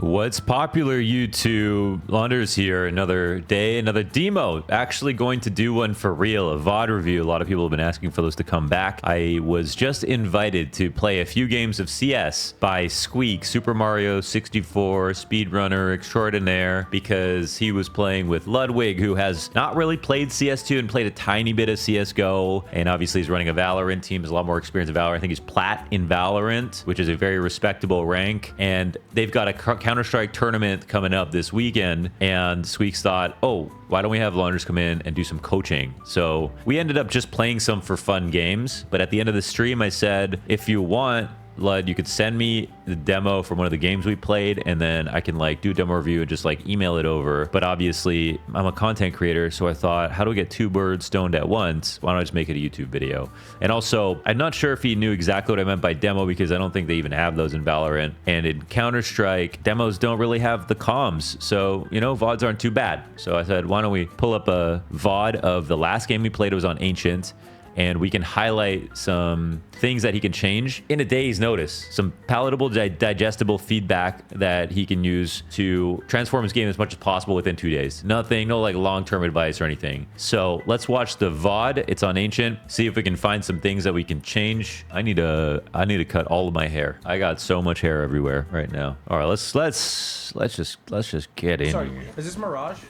What's popular, YouTube? Launders here. Another day, another DEEMO. Actually going to do one for real, a VOD review. A lot of people have been asking for those to come back. I was just invited to play a few games of CS by Squeak, Super Mario 64 speedrunner extraordinaire, because he was playing with Ludwig, who has not really played CS2 and played a tiny bit of CSGO. And obviously he's running a Valorant team, has a lot more experience in Valorant. I think he's plat in Valorant, which is a very respectable rank. And they've got a Counter-Strike tournament coming up this weekend, and Squeaks thought, oh, why don't we have launders come in and do some coaching? So we ended up just playing some for fun games, but at the end of the stream I said, if you want, Lud, you could send me the demo from one of the games we played, and then I can like do a demo review and just like email it over. But obviously I'm a content creator, so I thought, how do we get two birds stoned at once? Why don't I just make it a YouTube video? And also, I'm not sure if he knew exactly what I meant by demo, because I don't think they even have those in Valorant. And in Counter-Strike, demos don't really have the comms, so you know, VODs aren't too bad. So I said, why don't we pull up a VOD of the last game we played? It was on Ancient, and we can highlight some things that he can change in a day's notice. Some palatable, digestible feedback that he can use to transform his game as much as possible within 2 days. Nothing, no like long-term advice or anything. So let's watch the VOD. It's on Ancient. See if we can find some things that we can change. I need to cut all of my hair. I got so much hair everywhere right now. All right, let's just get in. Sorry, here. is this Mirage?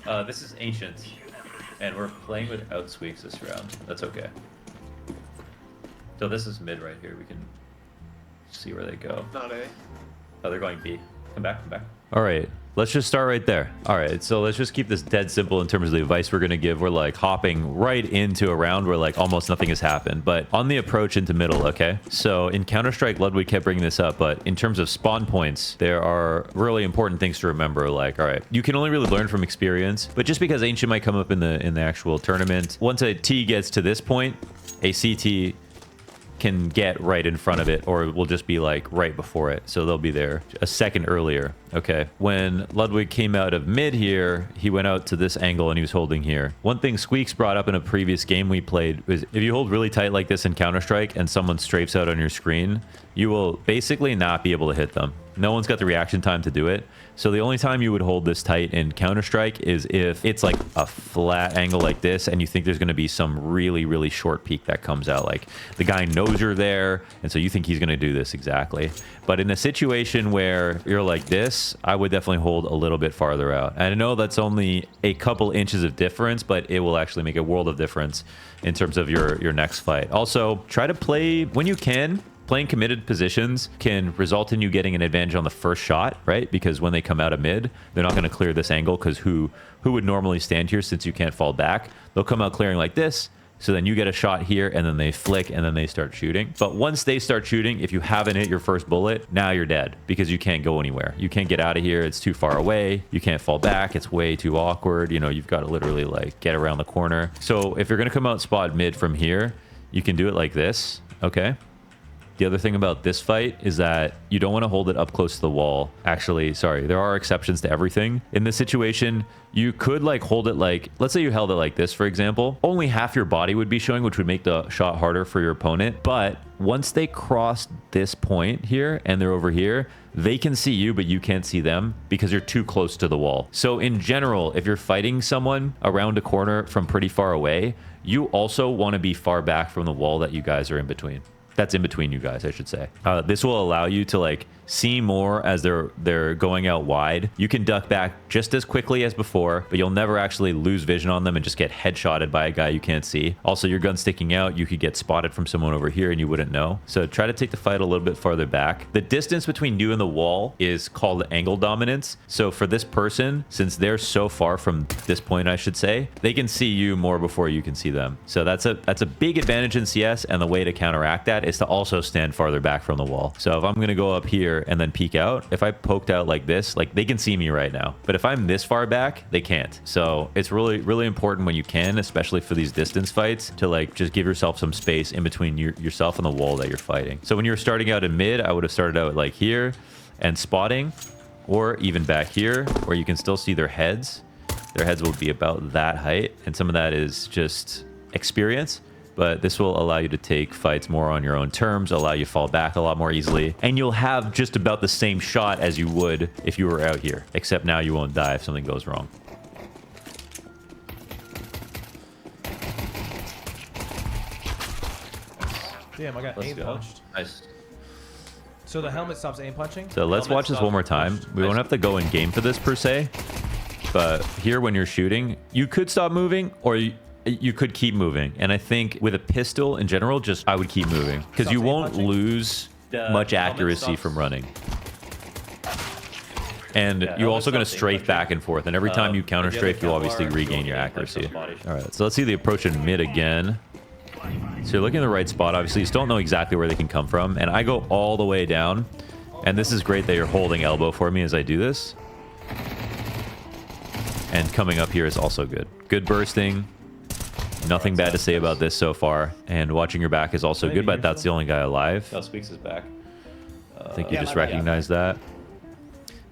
This is Ancient. And we're playing without Squeaks this round. That's okay. So this is mid right here. We can see where they go. Not A. Oh, they're going B. Come back, come back. All right, let's just start right there. All right, so let's just keep this dead simple in terms of the advice we're going to give. We're like hopping right into a round where like almost nothing has happened, but on the approach into middle, okay? So in Counter-Strike, Ludwig kept bringing this up, but in terms of spawn points, there are really important things to remember. Like, all right, you can only really learn from experience, but just because Ancient might come up in the actual tournament, once a T gets to this point, a CT can get right in front of it, or it will just be like right before it, so they'll be there a second earlier. Okay, when Ludwig came out of mid here, he went out to this angle and he was holding here. One thing Squeaks brought up in a previous game we played was if you hold really tight like this in Counter-Strike and someone strafes out on your screen, you will basically not be able to hit them. No one's got the reaction time to do it. So the only time you would hold this tight in Counter-Strike is if it's like a flat angle like this and you think there's going to be some really, really short peek that comes out. Like the guy knows you're there, and so you think he's going to do this exactly. But in a situation where you're like this, I would definitely hold a little bit farther out. And I know that's only a couple inches of difference, but it will actually make a world of difference in terms of your next fight. Also, try to play when you can. Playing committed positions can result in you getting an advantage on the first shot, right? Because when they come out of mid, they're not going to clear this angle, because who would normally stand here since you can't fall back? They'll come out clearing like this, so then you get a shot here, and then they flick, and then they start shooting. But once they start shooting, if you haven't hit your first bullet, now you're dead, because you can't go anywhere. You can't get out of here. It's too far away. You can't fall back. It's way too awkward. You know, you've got to literally like get around the corner. So if you're going to come out spot mid from here, you can do it like this, okay? The other thing about this fight is that you don't want to hold it up close to the wall. Actually, sorry, there are exceptions to everything. In this situation, you could like hold it like, let's say you held it like this, for example. Only half your body would be showing, which would make the shot harder for your opponent. But once they cross this point here and they're over here, they can see you, but you can't see them because you're too close to the wall. So in general, if you're fighting someone around a corner from pretty far away, you also want to be far back from the wall that you guys are in between. That's in between you guys, I should say. This will allow you to like see more as they're going out wide. You can duck back just as quickly as before, but you'll never actually lose vision on them and just get headshotted by a guy you can't see. Also, your gun sticking out, you could get spotted from someone over here and you wouldn't know. So try to take the fight a little bit farther back. The distance between you and the wall is called angle dominance. So for this person, since they're so far from this point, I should say, they can see you more before you can see them. So that's a big advantage in CS, and the way to counteract that is to also stand farther back from the wall. So if I'm going to go up here and then peek out, if I poked out like this, like they can see me right now, but if I'm this far back, they can't. So it's really, really important when you can, especially for these distance fights, to like just give yourself some space in between yourself and the wall that you're fighting. So when you're starting out in mid, I would have started out like here and spotting, or even back here where you can still see their heads. Their heads will be about that height, and some of that is just experience. but this will allow you to take fights more on your own terms, allow you to fall back a lot more easily, and you'll have just about the same shot as you would if you were out here, except now you won't die if something goes wrong. Damn, I got aim punched. Nice. So the helmet stops aim punching? So let's watch this one more time. We won't have to go in game for this per se, but here when you're shooting, you could stop moving or you could keep moving. And I think with a pistol in general, I would keep moving because you won't lose much accuracy from running. And you're also going to strafe back and forth. And every time you counter strafe, you'll obviously regain your accuracy. All right, so let's see the approach in mid again. So you're looking in the right spot. Obviously, you still don't know exactly where they can come from. And I go all the way down. And this is great that you're holding elbow for me as I do this. And coming up here is also good. Good bursting. Nothing bad to say about this so far. And watching your back is also good, but that's the only guy alive. Speaks is back. I think you just recognized that.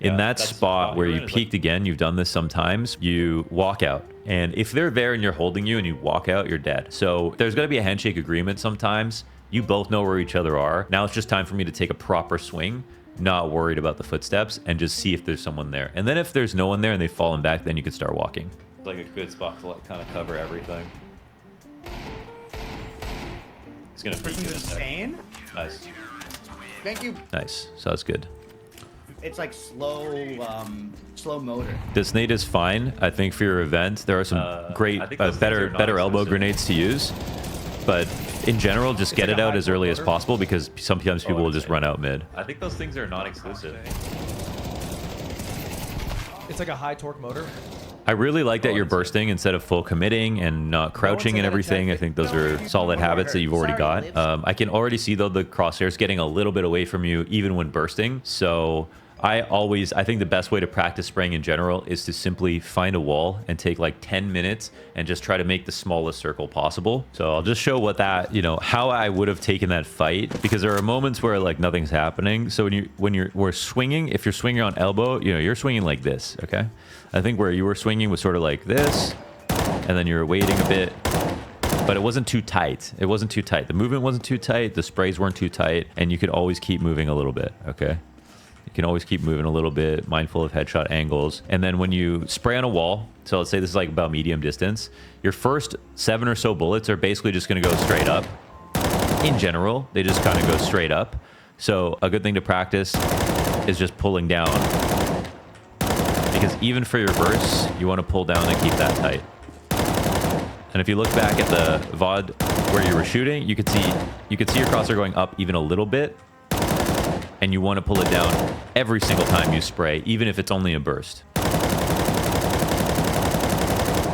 In that spot where you peeked again, you've done this sometimes, you walk out. And if they're there and you're holding you and you walk out, you're dead. So there's going to be a handshake agreement sometimes. You both know where each other are. Now it's just time for me to take a proper swing, not worried about the footsteps, and just see if there's someone there. And then if there's no one there and they've fallen back, then you can start walking. It's like a good spot to like kind of cover everything. It's going to be insane. Nice. Thank you. Nice. So that's good. It's like slow motor. This nade is fine. I think for your event, there are some great, better elbow grenades to use. But in general, just get it out as early as possible because sometimes people will just run out mid. I think those things are non-exclusive. It's like a high torque motor. I really like that you're bursting instead of full committing and not crouching and everything. I think those are solid habits that you've already got. I can already see, though, the crosshairs getting a little bit away from you even when bursting. So I think the best way to practice spraying in general is to simply find a wall and take like 10 minutes and just try to make the smallest circle possible. So I'll just show what that, how I would have taken that fight, because there are moments where like nothing's happening. So we're swinging, if you're swinging on elbow, you're swinging like this, okay? I think where you were swinging was sort of like this, and then you were waiting a bit, but it wasn't too tight. It wasn't too tight. The movement wasn't too tight. The sprays weren't too tight, and you could always keep moving a little bit, okay? You can always keep moving a little bit, mindful of headshot angles. And then when you spray on a wall, so let's say this is like about medium distance, your first 7 or so bullets are basically just going to go straight up. In general, they just kind of go straight up. So a good thing to practice is just pulling down. Because even for your bursts, you want to pull down and keep that tight. And if you look back at the VOD where you were shooting, you could see your crosshair going up even a little bit. And you want to pull it down every single time you spray, even if it's only a burst.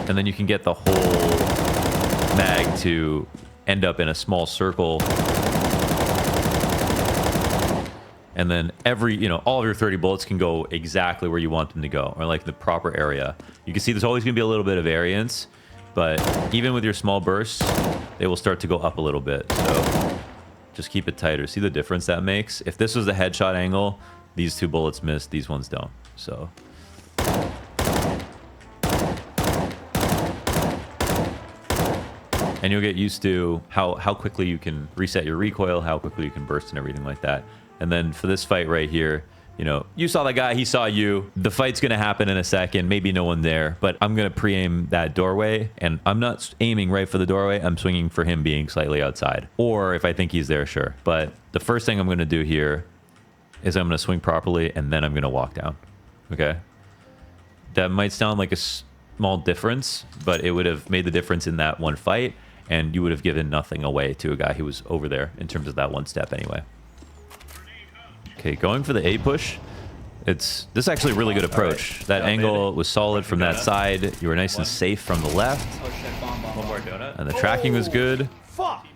And then you can get the whole mag to end up in a small circle. And then all of your 30 bullets can go exactly where you want them to go, or like the proper area. You can see there's always going to be a little bit of variance, but even with your small bursts, they will start to go up a little bit. So just keep it tighter. See the difference that makes? If this was the headshot angle, these 2 bullets missed, these ones don't. So and you'll get used to how quickly you can reset your recoil, how quickly you can burst and everything like that. And then for this fight right here, you saw that guy, he saw you. The fight's going to happen in a second. Maybe no one there, but I'm going to pre-aim that doorway, and I'm not aiming right for the doorway. I'm swinging for him being slightly outside, or if I think he's there, sure. But the first thing I'm going to do here is I'm going to swing properly, and then I'm going to walk down. Okay? That might sound like a small difference, but it would have made the difference in that one fight, and you would have given nothing away to a guy who was over there in terms of that one step anyway. Okay, going for the A push. This is actually a really good approach. Right. That angle was solid from that side. You were nice and safe from the left. One more donut. And the tracking was good. Fuck!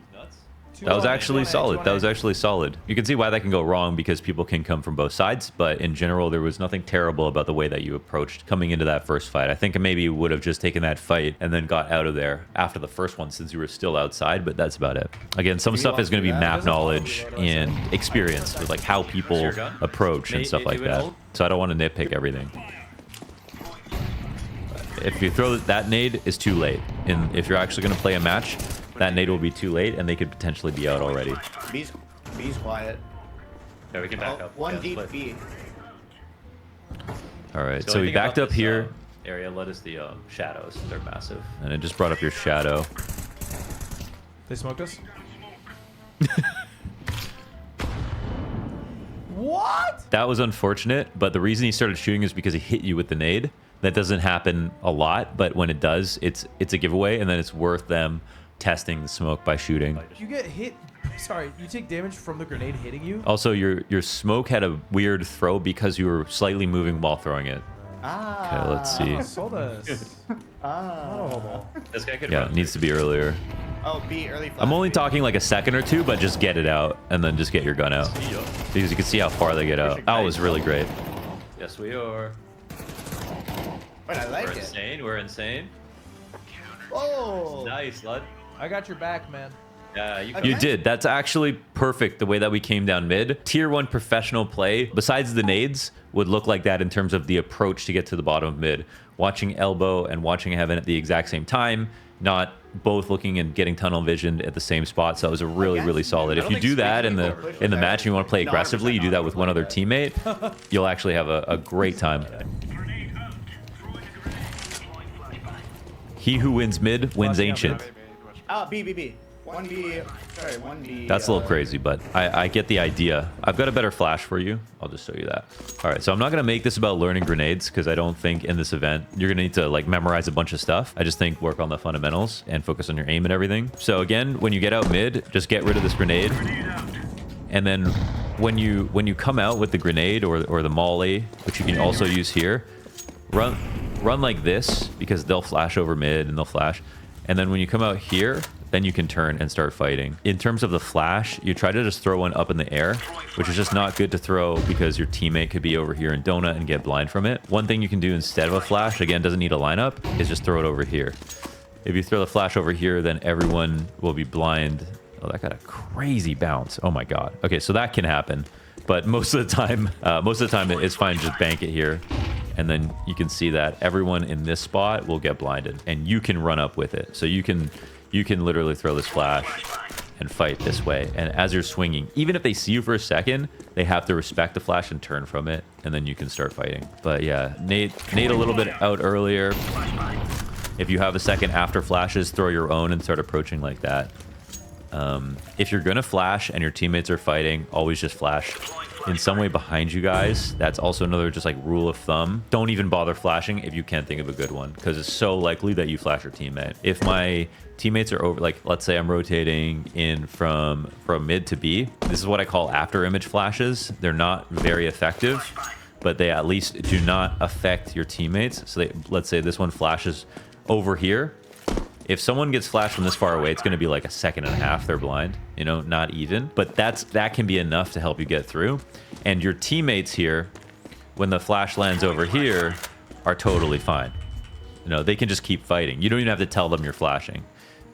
That was actually solid. That was actually solid. You can see why that can go wrong because people can come from both sides, but in general, there was nothing terrible about the way that you approached coming into that first fight. I think maybe you would have just taken that fight and then got out of there after the first one since you were still outside, but that's about it. Again, some stuff is going to be map knowledge and experience with like how people approach and stuff like that. So I don't want to nitpick everything. If you throw that nade, it's too late. And if you're actually going to play a match, that nade will be too late, and they could potentially be out already. B's quiet. Yeah, we can back up. One Yeah, deep split. B. All right, So so I we think backed about up this, here, area. Let us the shadows. They're massive. and it just brought up your shadow. They smoked us? What? That was unfortunate, but the reason he started shooting is because he hit you with the nade. That doesn't happen a lot, but when it does, it's a giveaway, and then it's worth them testing the smoke by shooting. You get hit. Sorry, you take damage from the grenade hitting you? Also, your smoke had a weird throw because you were slightly moving while throwing it. Ah. Okay, let's see. I saw this. Oh. This guy could Yeah, run it needs to be earlier. Oh, B early flash. I'm only B. talking like a second or two, but just get it out and then just get your gun out. Because you can see how far they get out. That was really great. Yes, we are. But I like We're it. insane. We're insane. Oh. Nice, Lud. I got your back, man. Yeah, you. Okay. You did. That's actually perfect the way that we came down mid. Tier 1 professional play, besides the nades, would look like that in terms of the approach to get to the bottom of mid. Watching elbow and watching heaven at the exact same time, not both looking and getting tunnel visioned at the same spot. So it was a really, really solid. I If don't you think do that Squeaky in will push the with match and you want to play No, 100% aggressively, you do that with one other teammate, you'll actually have a great time. He who wins mid wins Flashing out ancient. Ah, B. 1B. Sorry, 1B. That's a little crazy, but I get the idea. I've got a better flash for you. I'll just show you that. All right, so I'm not going to make this about learning grenades because I don't think in this event you're going to need to like memorize a bunch of stuff. I just think work on the fundamentals and focus on your aim and everything. So again, when you get out mid, just get rid of this grenade. And then when you come out with the grenade or the molly, which you can also use here, run like this because they'll flash over mid and they'll flash. And then when you come out here, then you can turn and start fighting. In terms of the flash, you try to just throw one up in the air, which is just not good to throw because your teammate could be over here in donut and get blind from it. One thing you can do instead of a flash, again, doesn't need a lineup, is just throw it over here. If you throw the flash over here, then everyone will be blind. Oh, that got a crazy bounce. Oh my God. Okay, so that can happen. But most of the time it's fine. Just bank it here. And then you can see that everyone in this spot will get blinded and you can run up with it. So you can literally throw this flash and fight this way. And as you're swinging, even if they see you for a second, they have to respect the flash and turn from it. And then you can start fighting. But yeah, nade a little bit out earlier. If you have a second after flashes, throw your own and start approaching like that. If you're going to flash and your teammates are fighting, always just flash in some way behind you guys. That's also another just like rule of thumb. Don't even bother flashing if you can't think of a good one because it's so likely that you flash your teammate. If my teammates are over, like let's say I'm rotating in from mid to B, this is what I call after image flashes. They're not very effective, but they at least do not affect your teammates. So let's say this one flashes over here. If someone gets flashed from this far away, it's going to be like a second and a half. They're blind, you know, not even. But that can be enough to help you get through. And your teammates here, when the flash lands over here, are totally fine. You know, they can just keep fighting. You don't even have to tell them you're flashing.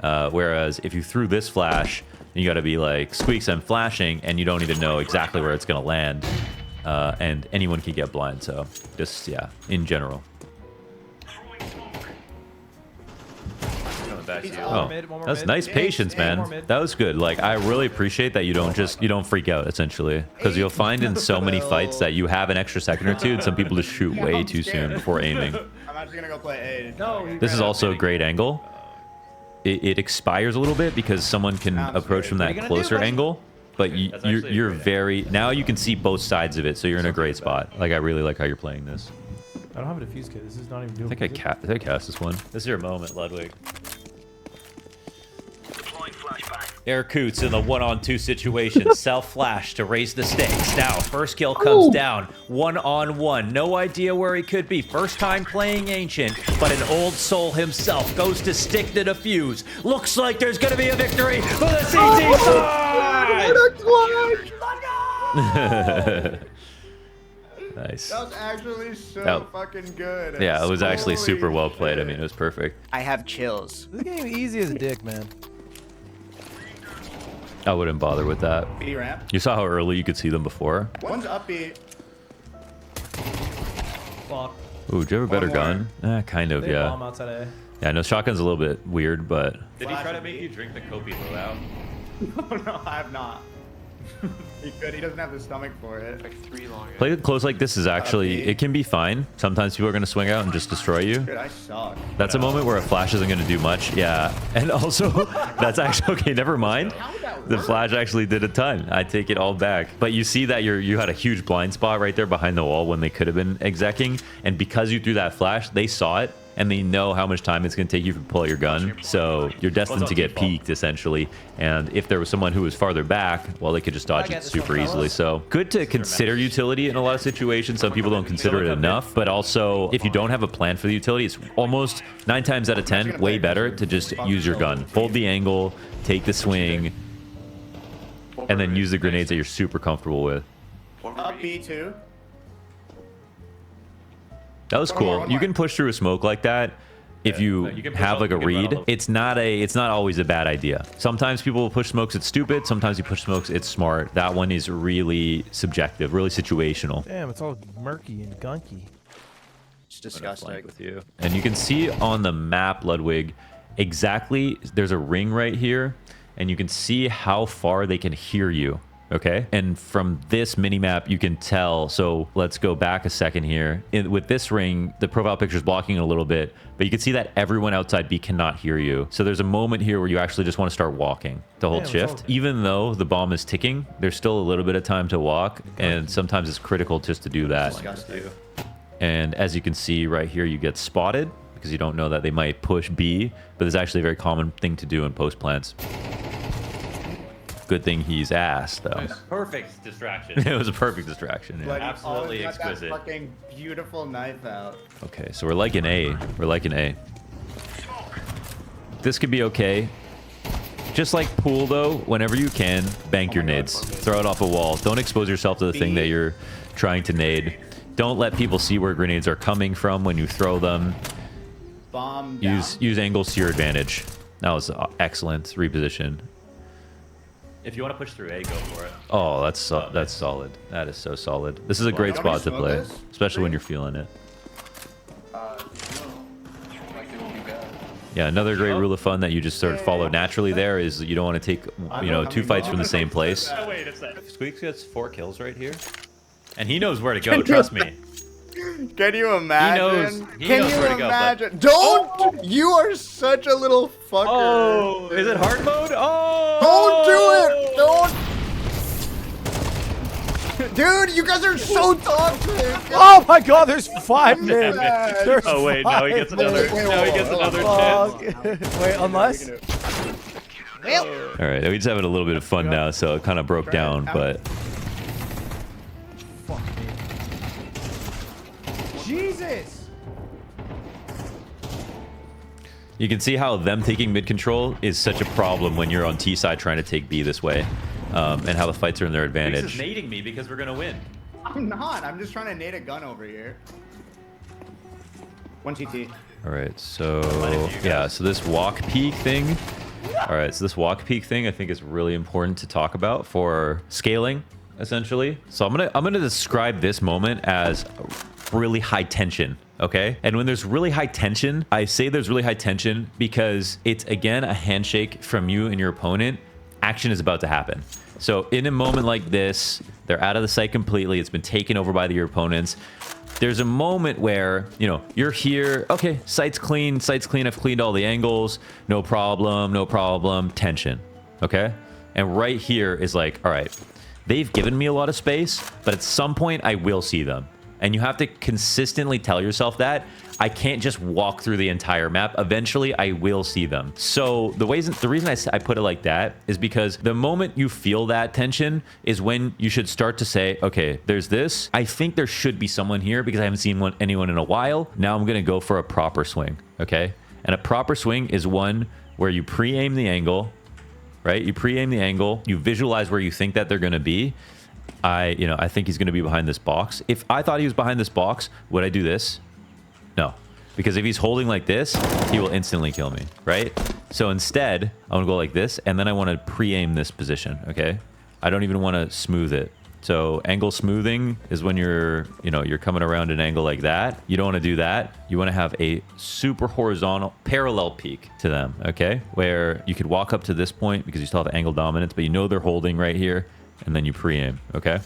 Whereas if you threw this flash, you got to be like, Squeaks, I'm flashing, and you don't even know exactly where it's going to land. And anyone can get blind. So just, yeah, in general. Oh, that's nice patience, man. That was good. Like, I really appreciate that you don't freak out, essentially, because you'll find in so many fights that you have an extra second or two, and some people just shoot way too soon before aiming. I'm actually gonna go play A. No, This is also a great angle. It expires a little bit because someone can approach from that closer angle, but you're very now you can see both sides of it, so you're in a great spot. Like, I really like how you're playing this. I don't have a defuse kit. This is not even doing. I think I cast this one. This is your moment, Ludwig. Air Coots in the 1-on-2 situation. Self-flash to raise the stakes. Now, first kill comes down. 1-on-1. No idea where he could be. First time playing Ancient, but an old soul himself goes to stick the defuse. Looks like there's going to be a victory for the CT side! Nice. That was actually so fucking good. Yeah, it was actually Holy super well played. I shit. mean, it was perfect. I have chills. This game easy as dick, man. I wouldn't bother with that. B ramp. You saw how early you could see them before? One's up B. Fuck. Ooh, do you have a better more. gun? Kind of, They yeah. bomb outside A. Yeah, no, shotgun's a little bit weird, but Did he try to make you drink the Kopi loadout? Oh no, I have not. He could. He doesn't have the stomach for it. Like 3 long. playing it close like this is actually, it can be fine. Sometimes people are going to swing out and just destroy you. Dude, I suck. That's a moment where a flash isn't going to do much. Yeah. And also, that's actually, okay, never mind. The flash actually did a ton. I take it all back. But you see that you had a huge blind spot right there behind the wall when they could have been execing. And because you threw that flash, they saw it. And they know how much time it's going to take you to pull out your gun. So you're destined to get peeked, essentially. And if there was someone who was farther back, well, they could just dodge it super easily. So good to consider utility in a lot of situations. Some people don't consider it enough. But also, if you don't have a plan for the utility, it's almost 9 times out of 10 way better to just use your gun. Hold the angle, take the swing, and then use the grenades that you're super comfortable with. Up B2. That was cool. You can push through a smoke like that if you can push have up, like a you can run read. all It's not always a bad idea. Sometimes people will push smokes, it's stupid. Sometimes you push smokes, it's smart. That one is really subjective, really situational. Damn, it's all murky and gunky. It's disgusting. With you. And you can see on the map, Ludwig, exactly, there's a ring right here, and you can see how far they can hear you. Okay, and from this mini map you can tell. So let's go back a second here. With this ring, the profile picture is blocking it a little bit, but you can see that everyone outside B cannot hear you. So there's a moment here where you actually just want to start walking to hold shift. Even though the bomb is ticking, there's still a little bit of time to walk, and sometimes it's critical just to do that. Disgusting. And as you can see right here, you get spotted because you don't know that they might push B, but it's actually a very common thing to do in post plants. Good thing he's ass, though. Perfect distraction. It was a perfect distraction. Yeah. But he Absolutely always got exquisite. that fucking beautiful knife out. Okay, so we're like an A. We're like an A. This could be okay. Just like pool, though, whenever you can, bank your nades. Throw it off a wall. Don't expose yourself to the thing that you're trying to nade. Don't let people see where grenades are coming from when you throw them. Bomb down. Use angles to your advantage. That was excellent. Reposition. If you want to push through A, go for it. Oh, that's solid. That is so solid. This is a great Nobody spot to smoke play, this? especially when you're feeling it. Like it will be bad. Yeah, another great rule of fun that you just sort of follow naturally there is you don't want to take, two fights from the same place. Oh, wait a second. Squeaks gets 4 kills right here. And he knows where to go, trust me. Can you imagine? He Can knows you where to go, but- imagine? Don't! You are such a little fucker. Oh, is it hard mode? Oh! Don't do it! Don't! Dude, you guys are so toxic! Oh my god, there's 5 men. There's Oh, wait, now he gets another, Wait, now he wait, gets wait, another chance. Wait, unless? All right, we're just having a little bit of fun now, so it kind of broke down, but Fuck me. Jesus! you can see how them taking mid control is such a problem when you're on T side trying to take B this way, and how the fights are in their Squeaks is advantage. nading me because we're going to win. I'm not. I'm just trying to nade a gun over here. 1 CT. All right, so yeah, so this walk peak thing. All right, so this walk peak thing I think is really important to talk about for scaling, essentially. So I'm gonna describe this moment as really high tension. Okay, and when there's really high tension, I say there's really high tension because it's again a handshake from you and your opponent. Action is about to happen. So in a moment like this, they're out of the site completely. It's been taken over by your opponents. There's a moment where, you're here. Okay, site's clean. I've cleaned all the angles. No problem. Tension. Okay? And right here is like, all right, they've given me a lot of space, but at some point I will see them. And you have to consistently tell yourself that. I can't just walk through the entire map. Eventually, I will see them. So the reason I put it like that is because the moment you feel that tension is when you should start to say, okay, there's this. I think there should be someone here because I haven't seen anyone in a while. Now I'm going to go for a proper swing, okay? And a proper swing is one where you pre-aim the angle, right? You pre-aim the angle. You visualize where you think that they're going to be. I think he's going to be behind this box. If I thought he was behind this box, would I do this? No, because if he's holding like this, he will instantly kill me, right? So instead, I want to go like this, and then I want to pre-aim this position, okay? I don't even want to smooth it. So angle smoothing is when you're coming around an angle like that. You don't want to do that. You want to have a super horizontal parallel peak to them, okay? Where you could walk up to this point because you still have angle dominance, but you know they're holding right here, and then you pre-aim, okay?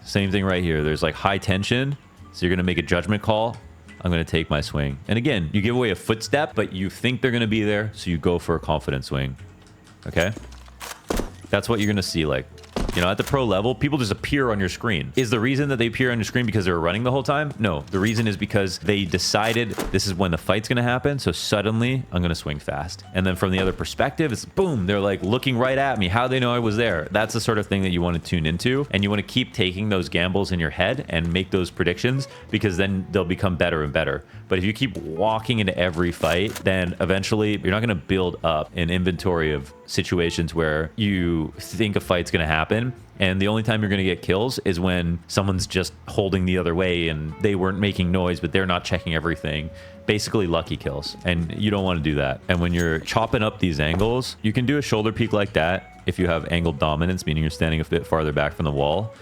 Same thing right here. There's like high tension, so you're going to make a judgment call. I'm going to take my swing. And again, you give away a footstep, but you think they're going to be there, so you go for a confident swing, okay? That's what you're going to see, like, you know, at the pro level, people just appear on your screen. Is the reason that they appear on your screen because they were running the whole time? No, the reason is because they decided this is when the fight's going to happen. So suddenly I'm going to swing fast. And then from the other perspective, it's boom, they're like looking right at me. How do they know I was there? That's the sort of thing that you want to tune into. And you want to keep taking those gambles in your head and make those predictions, because then they'll become better and better. But if you keep walking into every fight, then eventually you're not going to build up an inventory of situations where you think a fight's going to happen. And the only time you're going to get kills is when someone's just holding the other way and they weren't making noise, but they're not checking everything. Basically lucky kills. And you don't want to do that. And when you're chopping up these angles, you can do a shoulder peek like that if you have angle dominance, meaning you're standing a bit farther back from the wall.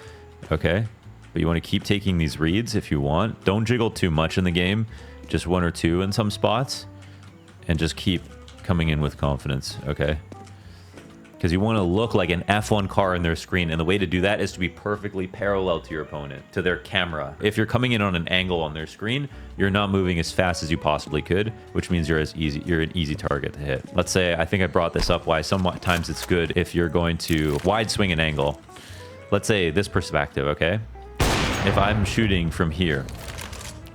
Okay. But you want to keep taking these reads if you want. Don't jiggle too much in the game. Just one or two in some spots. And just keep coming in with confidence. Okay. Because you want to look like an F1 car in their screen. And the way to do that is to be perfectly parallel to your opponent, to their camera. If you're coming in on an angle on their screen, you're not moving as fast as you possibly could, which means you're an easy target to hit. Let's say, I think I brought this up, why sometimes it's good if you're going to wide swing an angle. Let's say this perspective, okay? If I'm shooting from here,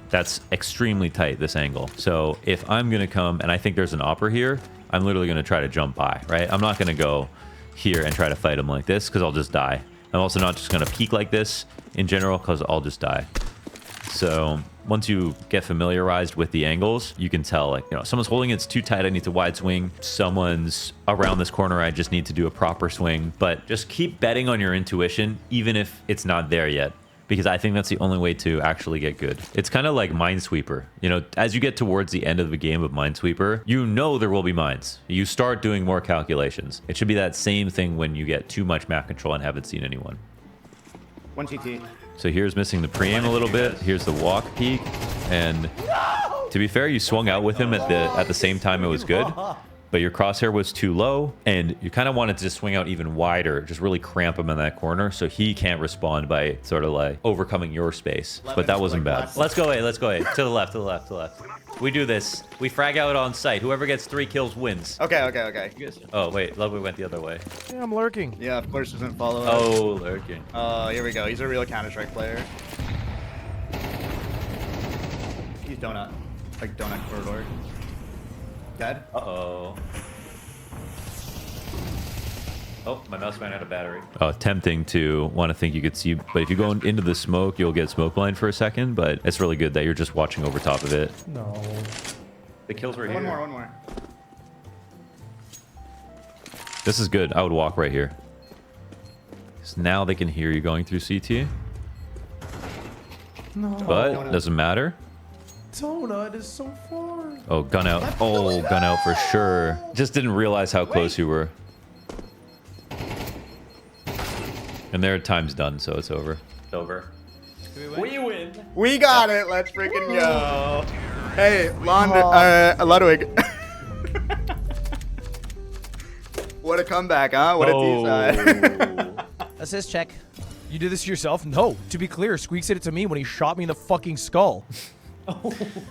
that's extremely tight, this angle. So if I'm going to come, and I think there's an opper here, I'm literally going to try to jump by, right? I'm not going to go here and try to fight him like this because I'll just die. I'm also not just going to peek like this in general because I'll just die. So once you get familiarized with the angles, you can tell, like, you know, someone's holding it's too tight, I need to wide swing. Someone's around this corner, I just need to do a proper swing. But just keep betting on your intuition, even if it's not there yet. Because I think that's the only way to actually get good. It's kind of like Minesweeper. You know, as you get towards the end of the game of Minesweeper, you know there will be mines. You start doing more calculations. It should be that same thing when you get too much map control and haven't seen anyone. One TT. So here's missing the pre-aim a little bit. Here's the walk peak. And to be fair, you swung out with him at the same time it was good. But your crosshair was too low, and you kind of wanted to just swing out even wider, just really cramp him in that corner so he can't respond by sort of like overcoming your space. But that wasn't bad. Let's go A, let's go A. To the left, to the left, to the left. We do this. We frag out on sight. Whoever gets 3 kills wins. Okay. Oh, wait. Ludwig went the other way. Yeah, I'm lurking. Yeah, of course doesn't follow us. Oh, lurking. Here we go. He's a real Counter-Strike player. He's donut. Like donut corridor. Dead? Uh-oh. Oh, my mouse ran out of battery. Oh, tempting to want to think you could see, but if you go into the smoke, you'll get smoke blind for a second, but it's really good that you're just watching over top of it. No. The kills were here. One more. This is good. I would walk right here. So now they can hear you going through CT. No. But doesn't matter. Donut is so far. Oh, gun out. Oh, gun out for sure. Just didn't realize how close you were. And their time's done, so it's over. It's over. We win. We got it. Let's freaking go. Hey, Ludwig. What a comeback, huh? What a T-side. Assist check. You did this to yourself? No. To be clear, Squeaks did it to me when he shot me in the fucking skull.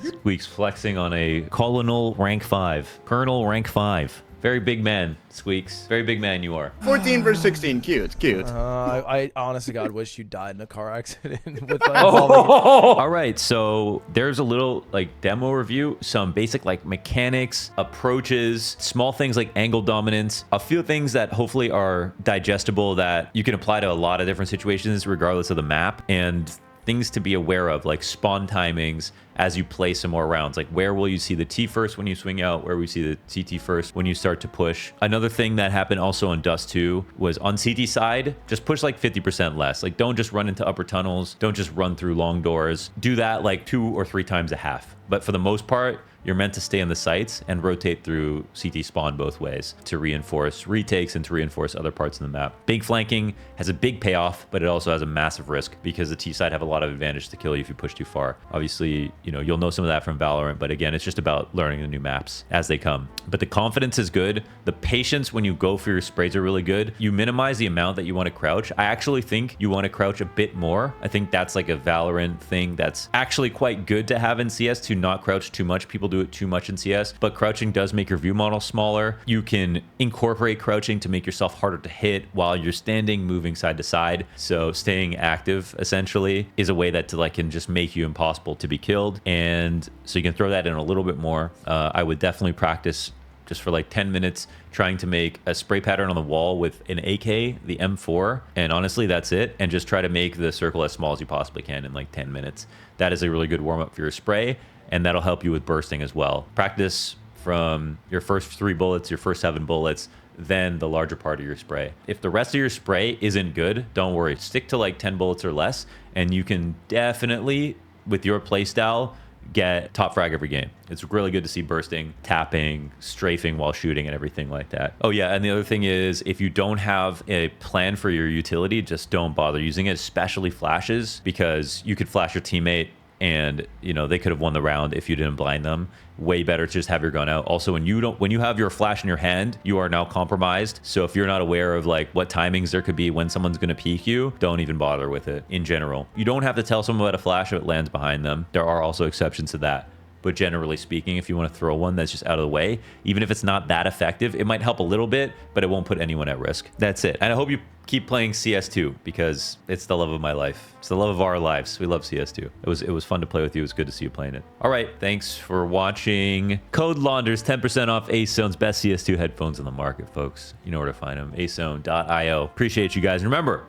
Squeaks flexing on a Colonel rank 5. Colonel rank 5. Very big man, Squeaks. Very big man you are. 14 versus 16. Cute. Cute. I honest to God wish you died in a car accident. With All right, so there's a little like demo review, some basic like mechanics, approaches, small things like angle dominance, a few things that hopefully are digestible that you can apply to a lot of different situations regardless of the map, and things to be aware of, like spawn timings as you play some more rounds. Like where will you see the T first when you swing out? Where will you see the CT first when you start to push? Another thing that happened also on Dust 2 was on CT side, just push like 50% less. Like don't just run into upper tunnels. Don't just run through long doors. Do that like 2 or 3 times a half. But for the most part, you're meant to stay in the sites and rotate through CT spawn both ways to reinforce retakes and to reinforce other parts of the map. Big flanking has a big payoff, but it also has a massive risk because the T side have a lot of advantage to kill you if you push too far. Obviously, you know, you'll know some of that from Valorant, but again, it's just about learning the new maps as they come. But the confidence is good. The patience when you go for your sprays are really good. You minimize the amount that you want to crouch. I actually think you want to crouch a bit more. I think that's like a Valorant thing that's actually quite good to have in CS, to not crouch too much. People do it too much in CS, but crouching does make your view model smaller. You can incorporate crouching to make yourself harder to hit while you're standing, moving side to side. So staying active essentially is a way that can just make you impossible to be killed. And so you can throw that in a little bit more. I would definitely practice just for like 10 minutes trying to make a spray pattern on the wall with an AK, the M4, and honestly that's it, and just try to make the circle as small as you possibly can in like 10 minutes. That is a really good warm-up for your spray, and that'll help you with bursting as well. Practice from your first 3 bullets, your first 7 bullets, then the larger part of your spray. If the rest of your spray isn't good, don't worry. Stick to like 10 bullets or less, and you can definitely, with your playstyle, get top frag every game. It's really good to see bursting, tapping, strafing while shooting, and everything like that. Oh yeah, and the other thing is, if you don't have a plan for your utility, just don't bother using it, especially flashes, because you could flash your teammate and you know they could have won the round if you didn't blind them. Way better to just have your gun out. Also, when you have your flash in your hand, you are now compromised. So if you're not aware of like what timings there could be when someone's going to peek you, don't even bother with it in general. You don't have to tell someone about a flash if it lands behind them. There are also exceptions to that. But generally speaking, if you want to throw one that's just out of the way, even if it's not that effective, it might help a little bit, but it won't put anyone at risk. That's it. And I hope you keep playing CS2 because it's the love of my life. It's the love of our lives. We love CS2. It was fun to play with you. It was good to see you playing it. All right. Thanks for watching. Code launders, 10% off Acezone's best CS2 headphones on the market, folks. You know where to find them. acezone.io. Appreciate you guys. And remember,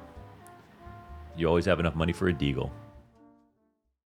you always have enough money for a deagle.